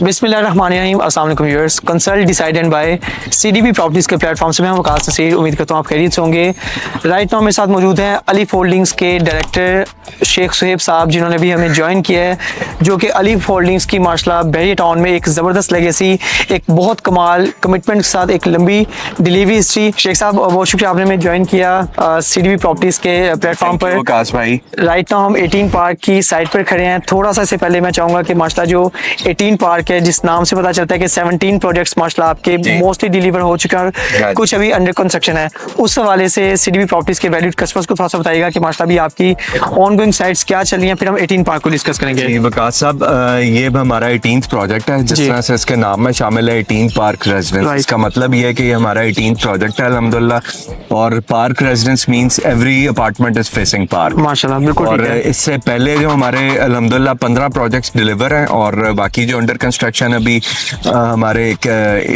बिस्मिल्लाहिर्रहमानिर्रहीम, अस्सलाम वालेकुम viewers. Consult decided by CDB properties के प्लेटफॉर्म से मैं वकास नसीर, उम्मीद करता हूँ आप खैरियत से होंगे। राइट नाउ मेरे साथ मौजूद हैं अली होल्डिंग्स के डायरेक्टर शेख सुहेब साहब, जिन्होंने भी हमें ज्वाइन किया है, जो कि अली होल्डिंग्स की माशाल्लाह बहरिया टाउन में एक ज़बरदस्त लेगेसी, एक बहुत कमाल कमिटमेंट के साथ एक लंबी डिलीवरी हिस्ट्री। शेख साहब बहुत शुक्रिया आपने हमें ज्वाइन किया सीडीबी प्रॉपर्टीज़ के प्लेटफॉर्म पर। वकास भाई, राइट नाउ हम 18 पार्क की साइट पर खड़े हैं। थोड़ा सा इससे पहले मैं चाहूँगा कि माशाल्लाह जो 18 पार्क है, जिस नाम से पता चलता है कि 17 प्रोजेक्ट्स माशाल्लाह आपके मोस्टली डिलीवर हो चुके हैं, कुछ अभी अंडर कंस्ट्रक्शन है, उस हवाले से सीडीबी प्रॉपर्टीज के वैल्यूड कस्टमर्स को थोड़ा सा बताइएगा कि माशाल्लाह भी आपकी ऑनगोइंग साइट्स क्या चल रही हैं, फिर हम 18 पार्क को डिस्कस करेंगे। वकास साहब, ये हमारा 18th प्रोजेक्ट है, जिस तरह से इसके नाम में शामिल है 18 पार्क रेजिडेंस। इसका मतलब ये है कि ये हमारा 18th प्रोजेक्ट है अल्हम्दुलिल्लाह। और park residence means every apartment is facing park माशाल्लाह, बिल्कुल। और इससे पहले जो हमारे अल्हम्दुलिल्लाह 15 प्रोजेक्ट्स डिलीवर हैं, और बाकी जो अंडर कंस्ट्रक्शन अभी हमारे एक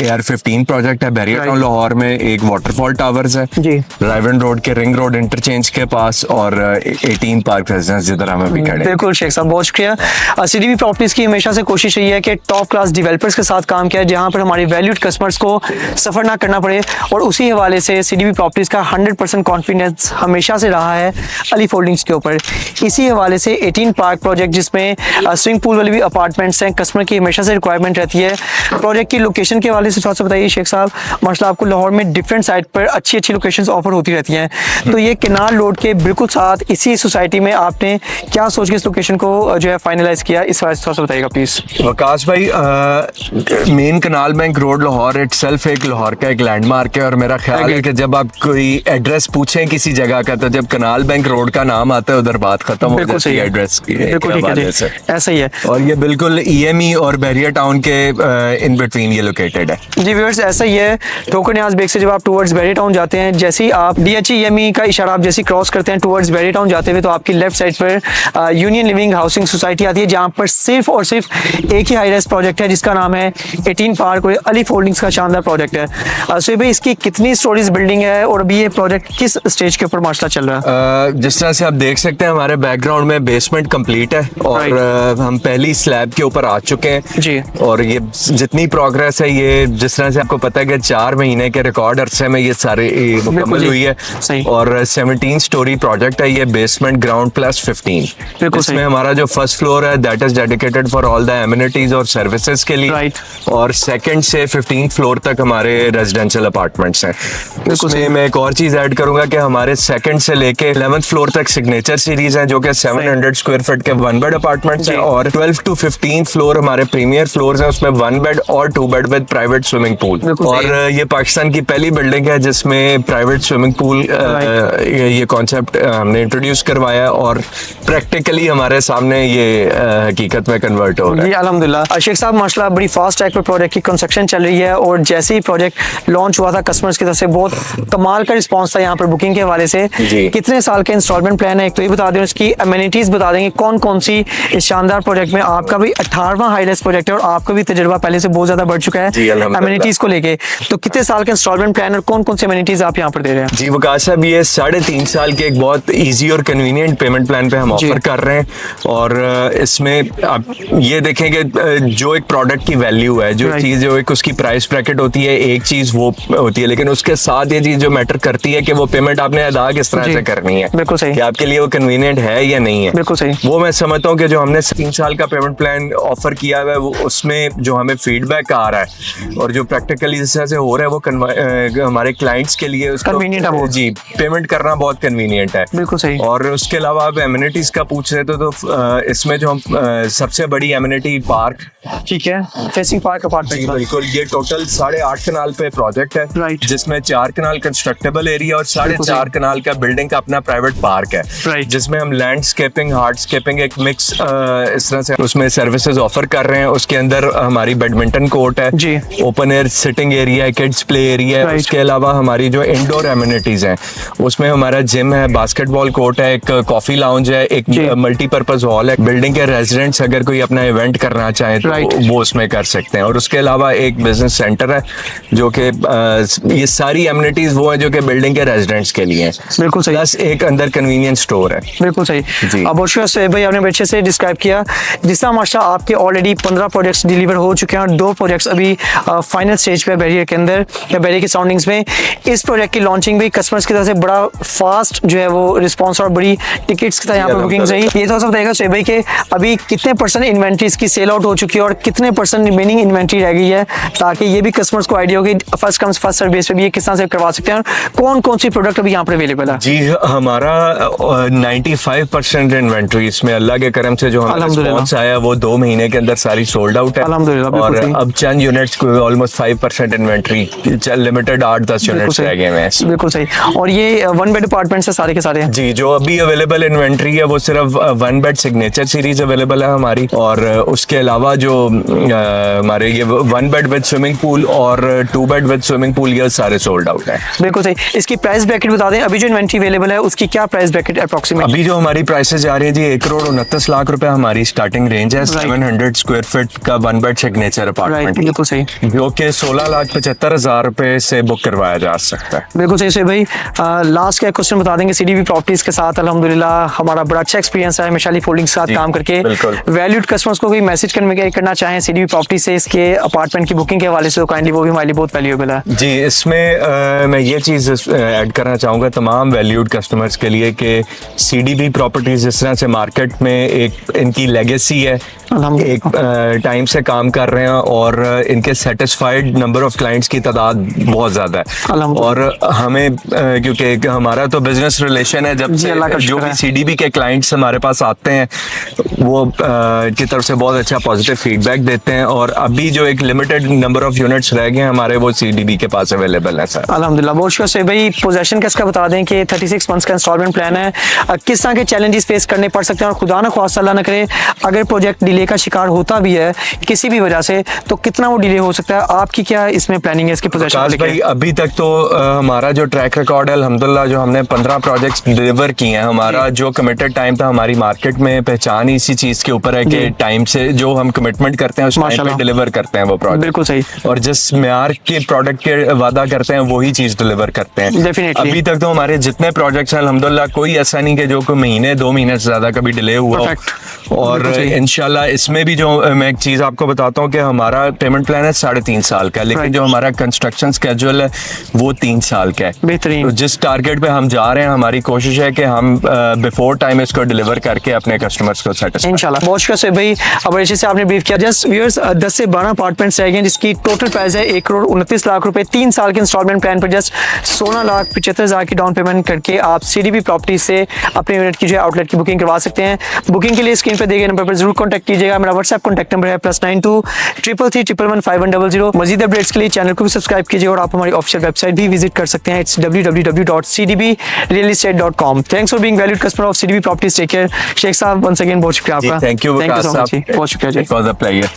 AR-15 प्रोजेक्ट है बहरिया टाउन लाहौर में, एक वाटरफॉल टावर्स है जी, राइवन रोड के रिंग रोड इंटरचेंज के पास, और 18 पार्क रेजिडेंस जिधर हम अभी खड़े। बिल्कुल शेख साहब, बहुत शुक्रिया। सीडीबी प्रॉपर्टीज की हमेशा से कोशिश रही है कि टॉप क्लास डेवलपर्स के साथ काम किया, जहां पर हमारे वैल्यूड कस्टमर्स को सफर ना करना पड़े, और उसी हवाले से सीडीबी प्रॉपर्टीज का 100% कॉन्फिडेंस हमेशा से रहा है अली होल्डिंग्स के ऊपर। इसी हवाले से 18 पार्क प्रोजेक्ट, जिसमें स्विमिंग पूल वाले भी अपार्टमेंट्स हैं, कस्टमर की हमेशा से रिक्वायरमेंट रहती है। प्रोजेक्ट की लोकेशन के हवाले से थोड़ा सा बताइए शेख साहब। माशाल्लाह आपको लाहौर में डिफरेंट साइट पर अच्छी अच्छी लोकेशंस ऑफर होती रहती हैं, तो ये केनाल रोड के बिल्कुल साथ इसी सोसाइटी में आपने क्या सोच के इस लोकेशन को जो है फाइनलाइज किया, इस हवाले से थोड़ा सा बताइएगा प्लीज। वकास भाई, मेन कनाल बैंक रोड लाहौर इटसेल्फ एक लाहौर का एक लैंडमार्क है, और मेरा ख्याल है कि जब आप कोई एड्रेस पूछें किसी जगह का, तो जब कनाल बैंक रोड का नाम आता है उधर बात खत्म हो जाती है एड्रेस की। ऐसा ही है, और ये बिल्कुल EME और बहरिया टाउन के इन बिटवीन ये लोकेटेड है। जी व्यूअर्स, ऐसा ही है। ठोकर न्याज बेग से जब आप टुवर्ड्स बहरिया टाउन जाते हैं, जैसे ही आप DHE EME का इशारा आप जैसे क्रॉस करते हैं टुवर्ड्स बहरिया टाउन जाते हुए, तो आपकी लेफ्ट साइड पर यूनियन लिविंग हाउसिंग सोसाइटी आती है, जहां पर सिर्फ और सिर्फ एक ही हाई राइज प्रोजेक्ट है, जिसका नाम है 18 पार्क, और अली होल्डिंग्स का शानदार प्रोजेक्ट है। सो भाई, इसकी कितनी स्टोरीज बिल्डिंग है, और अभी ये प्रोजेक्ट किस स्टेज के ऊपर माशाल्लाह चल रहा है? जिस तरह से आप देख सकते हैं हमारे बैकग्राउंड में बेसमेंट कंप्लीट है, और हम पहली स्लैब के ऊपर आ चुके हैं जी। और ये जितनी प्रोग्रेस है, ये जिस तरह से आपको पता है कि 4 महीने के रिकॉर्ड अरसे में ये सारे मुकम्मल हुई है। और 17 स्टोरी प्रोजेक्ट है ये, बेसमेंट ग्राउंड प्लस 15। इसमें हमारा जो फर्स्ट फ्लोर है that is dedicated for all the amenities और सर्विसेज के लिए, और सेकंड से 15th फ्लोर तक हमारे रेजिडेंशियल अपार्टमेंट्स हैं। उसमें मैं एक और चीज ऐड करूंगा कि हमारे सेकंड से लेके 11th फ्लोर तक सिग्नेचर सीरीज है, जो कि 700 स्क्वायर फीट के 1 बेड अपार्टमेंट्स हैं, और 12 to 15th फ्लोर हमारे प्रीमियर फ्लोर्स हैं, उसमें 1 बेड और 2 bed with private swimming pool. और ये पाकिस्तान की पहली बिल्डिंग है जिसमें प्राइवेट स्विमिंग पूल ये कॉन्सेप्ट हमने इंट्रोड्यूस करवाया है, और प्रैक्टिकली हमारे सामने ये हकीकत में कन्वर्ट हो रहा है। अल्हम्दुलिल्लाह। शेख साहब माशाल्लाह बड़ी फास्ट ट्रैक पर प्रोजेक्ट की कंस्ट्रक्शन चल रही है, और जैसे ही प्रोजेक्ट लॉन्च हुआ था कस्टमर्स की तरफ से बहुत कमाल का रिस्पांस था यहाँ पर बुकिंग के हवाले से। कितने साल का इंस्टॉलमेंट प्लान है, एक तो ये बता दें, उसकी एमिनिटीज बता देंगे कौन कौन सी इस शानदार प्रोजेक्ट में। आपका भी 18वां हाई राइज प्रोजेक्ट है, और आपका भी तजर्बा पहले से बहुत ज्यादा बढ़ चुका है एमिनिटीज को लेके, तो कितने साल का इंस्टॉलमेंट प्लान और कौन कौन सी एमिनिटीज आप यहाँ पर दे रहे हैं? जी वकास साहब, ये 3.5 साल के एक बहुत इजी और कन्वीनियंट पेमेंट प्लान पे हम ऑफर कर रहे हैं, और इसमें आप ये देखें कि जो एक प्रोडक्ट की वैल्यू है, जो चीज जो एक उसकी प्राइस ब्रैकेट होती है, एक चीज वो होती है, लेकिन उसके साथ ये चीज जो मैटर करती है कि वो पेमेंट आपने अदा किस तरह से करनी है, बिल्कुल सही, कि आपके लिए वो कन्वीनियंट है या नहीं है, बिल्कुल सही। वो मैं समझता हूँ कि जो हमने 3 साल का पेमेंट प्लान ऑफर किया हुआ है, वो उसमें जो हमें फीडबैक आ रहा है और जो प्रैक्टिकली जिस तरह से हो रहा है, वो हमारे क्लाइंट्स के लिए कन्वीनियंट है, जी पेमेंट करना बहुत कन्वीनियंट है, बिल्कुल सही। और उसके अलावा आप एमिनिटीज का पूछ रहे थे, तो इसमें जो हम सबसे बड़ी एमिनिटी पार्क, ठीक है, फेसिंग पार्क अपार्टमेंट, बिल्कुल, ये टोटल 8.5 कनाल पे प्रोजेक्ट है, जिसमें 4 कनाल कंस्ट्रक्टेबल एरिया और 4.5 कनाल का बिल्डिंग का अपना प्राइवेट पार्क है, जिसमें हम लैंडस्केपिंग, हार्डस्केपिंग, एक मिक्स इस तरह से उसमें सर्विसेज ऑफर कर रहे हैं। उसके अंदर हमारी बैडमिंटन कोर्ट है, ओपन एयर सिटिंग एरिया है, किड्स प्ले एरिया है, उसके अलावा हमारी जो इंडोर एमिनिटीज हैं उसमें हमारा जिम है, बास्केटबॉल कोर्ट है, एक कॉफी लाउंज है, एक मल्टीपर्पज हॉल है। बिल्डिंग के रेजिडेंट्स अगर कोई अपना इवेंट करना चाहे तो वो उसमें कर सकते हैं, और उसके अलावा एक बिजनेस सेंटर है, जो कि ये सारी एमिनिटीज वो है जो कि बिल्डिंग के रेजिडेंट्स के लिए हैं, बिल्कुल सही, प्लस एक अंदर कन्वीनियंस स्टोर है, बिल्कुल सही। अब भाई आपने अच्छे से डिस्क्राइब किया, जिस तरह माशा आपके ऑलरेडी 15 प्रोजेक्ट्स डिलीवर हो चुके हैं और 2 प्रोजेक्ट्स अभी फाइनल स्टेज पे बैरियर के अंदर या बैरियर के सराउंडिंग्स में। इस प्रोजेक्ट की लॉन्चिंग भी कस्टमर्स की तरफ से बड़ा फास्ट जो है वो रिस्पॉन्स और बड़ी टिकट्स की तरह यहाँ पर बुकिंग्स रही। ये तो सब बताएगा शोएब भाई कि अभी कितने % इन्वेंट्री इसकी सेल आउट हो चुकी है और कितने % रिमेनिंग इन्वेंट्री रह गई है, ताकि ये भी कस्टमर्स को आइडिया हो कि first comes first serve base पे भी ये किस तरह से करवा सकते हैं और कौन कौन सी प्रोडक्ट अभी यहाँ पर अवेलेबल है। जी हमारा 95% इन्वेंट्री इसमें अल्लाह के करम से जो हमें रिस्पॉन्स आया वो 2 महीने के अंदर सारी सोल्ड आउट है और अब चंद यूनिट्स को ऑलमोस्ट 5% इन्वेंट्री लिमिटेड 8-10 यूनिट्स रह गए हैं। बिल्कुल सही। और ये 1 बेड अपार्टमेंट्स है सारे के सारे। जी जो अभी अवेलेबल इन्वेंट्री है वो सिर्फ 1 बेड सिग्नेचर सीरीज अवेलेबल है हमारी, और उसके अलावा जो हमारे ये 1 बेड विद स्विमिंग पूल और 2 बेड विद स्विमिंग पूल ये सारे सोल्ड आउट है। बिल्कुल सही। इसकी प्राइस ब्रैकेट बता दें, अभी जो इन्वेंट्री अवेलेबल है उसकी क्या प्राइस ब्रैकेट अप्रोक्सीमेट? अभी जो हमारी प्राइसेस जा रही है जी 1,29,00,000 रुपए हमारी स्टार्टिंग रेंज है। 700 स्क्वायर फीट का 1 बेड सिग्नेचर अपार्टमेंट, बिल्कुल सही, जो कि 16,75,000 रुपए से बुक करवाया जा सकता है। बिल्कुल सही। भाई लास्ट का क्वेश्चन बता देंगे, सीडीबी प्रॉपर्टीज के साथ अल्हम्दुलिल्लाह हमारा बड़ा अच्छा एक्सपीरियंस है मिशाली फोल्डिंग के साथ काम करके। वैल्यूड कस्टमर्स को कोई मैसेज करना चाहें सीडीबी प्रॉपर्टी से इसके अपार्टमेंट की बुकिंग के हवाले से, तो काइंडली वो भी हमारे लिए बहुत वैल्यूएबल है। जी इसमें मैं ये चीज़ ऐड करना चाहूँगा तमाम वैल्यूड कस्टमर्स के लिए कि सीडीबी प्रॉपर्टीज जिस तरह से मार्केट में एक इनकी लेगेसी है, एक टाइम से काम कर रहे हैं और इनके सेटिस्फाइड नंबर ऑफ क्लाइंट्स की तादाद बहुत ज़्यादा है, और हमें क्योंकि हमारा तो बिजनेस रिलेशन है, जब से जो भी सीडीबी के क्लाइंट्स हमारे पास आते हैं वो की तरफ से बहुत अच्छा पॉजिटिव फीडबैक देते हैं, और अभी जो एक लिमिटेड नंबर ऑफ यूनिट्स रह गए हैं हमारे वो सीडीबी के पास अवेलेबल है सर। अल्हम्दुलिल्लाह बहुत शुक्रिया से भाई। पोजेशन का इसका बता दें कि 36 मंथ्स का इंस्टॉलमेंट प्लान है, किस तरह के चैलेंजेस फेस करने पड़ सकते हैं, और खुदा ना ख्वास्ता अल्लाह ना करे अगर प्रोजेक्ट डिले का शिकार होता भी है किसी भी वजह से तो कितना वो डिले हो सकता है, आपकी क्या इसमें प्लानिंग है इसकी पोजेशन भाई? अभी तक तो हमारा जो ट्रैक रिकॉर्ड है अल्हम्दुलिल्लाह, जो हमने 15 प्रोजेक्ट्स डिलीवर किए हैं, हमारा जो कमिटेड टाइम था हमारी मार्केट में पहचान इसी चीज के ऊपर है कि टाइम से जो हम कमिटमेंट करते हैं उस टाइम पे डिलीवर करते हैं वो प्रोजेक्ट। बिल्कुल सही। और जिस म्यार के प्रोडक्ट के वादा करते हैं वही चीज डिलीवर करते हैं। डेफिनेटली। अभी तक तो हमारे जितने प्रोजेक्ट्स हैं अल्हम्दुलिल्लाह कोई ऐसा नहीं कि जो कोई महीने 2 महीने से ज्यादा कभी डिले हुआ हो। और इंशाल्लाह इसमें भी जो मैं एक चीज आपको बताता हूँ कि हमारा पेमेंट प्लान है 3.5 साल का, लेकिन जो हमारा कंस्ट्रक्शन स्केड्यूल है वो 3 साल का है। बेहतरीन। तो जिस टारगेट पे हम जा रहे हैं हमारी कोशिश है कि हम बिफोर टाइम इसको डिलीवर करके अपने कस्टमर्स को सेटिस्फाई इंशाल्लाह। बहुत शुक्रिया से भाई, अब अच्छे से आपने ब्रीफ किया। जस्ट व्यूअर्स 10 से 12 अपार्टमेंट्स रह गए जिसकी टोटल प्राइस है 1,29,00,000 रुपए। 3 साल के इंस्टॉलमेंट प्लान पर जस्ट 16,75,000 की डाउन पेमेंट करके आप सीडीबी प्रॉपर्टी से अपने यूनिट की जो आउटलेट की बुकिंग करवा सकते हैं। बुकिंग के लिए स्क्रीन पर दिए गए नंबर पर जरूर कॉन्टैक्ट कीजिएगा। मेरा व्हाट्सएप कॉन्टैक्ट नंबर है +92 333 111 5100। मजीद अपडेट्स के लिए चैनल को भी सब्सक्राइब कीजिए और आप हमारी ऑफिशियल वेबसाइट भी विजिट कर सकते हैं। It's www.cdbrealestate.com। Thanks for being valued customer of CDB properties. Take care. Sheikh साहब वंस अगेन बहुत शुक्रिया आपका। Thank you so much ji, बहुत शुक्रिया ji. It was a pleasure.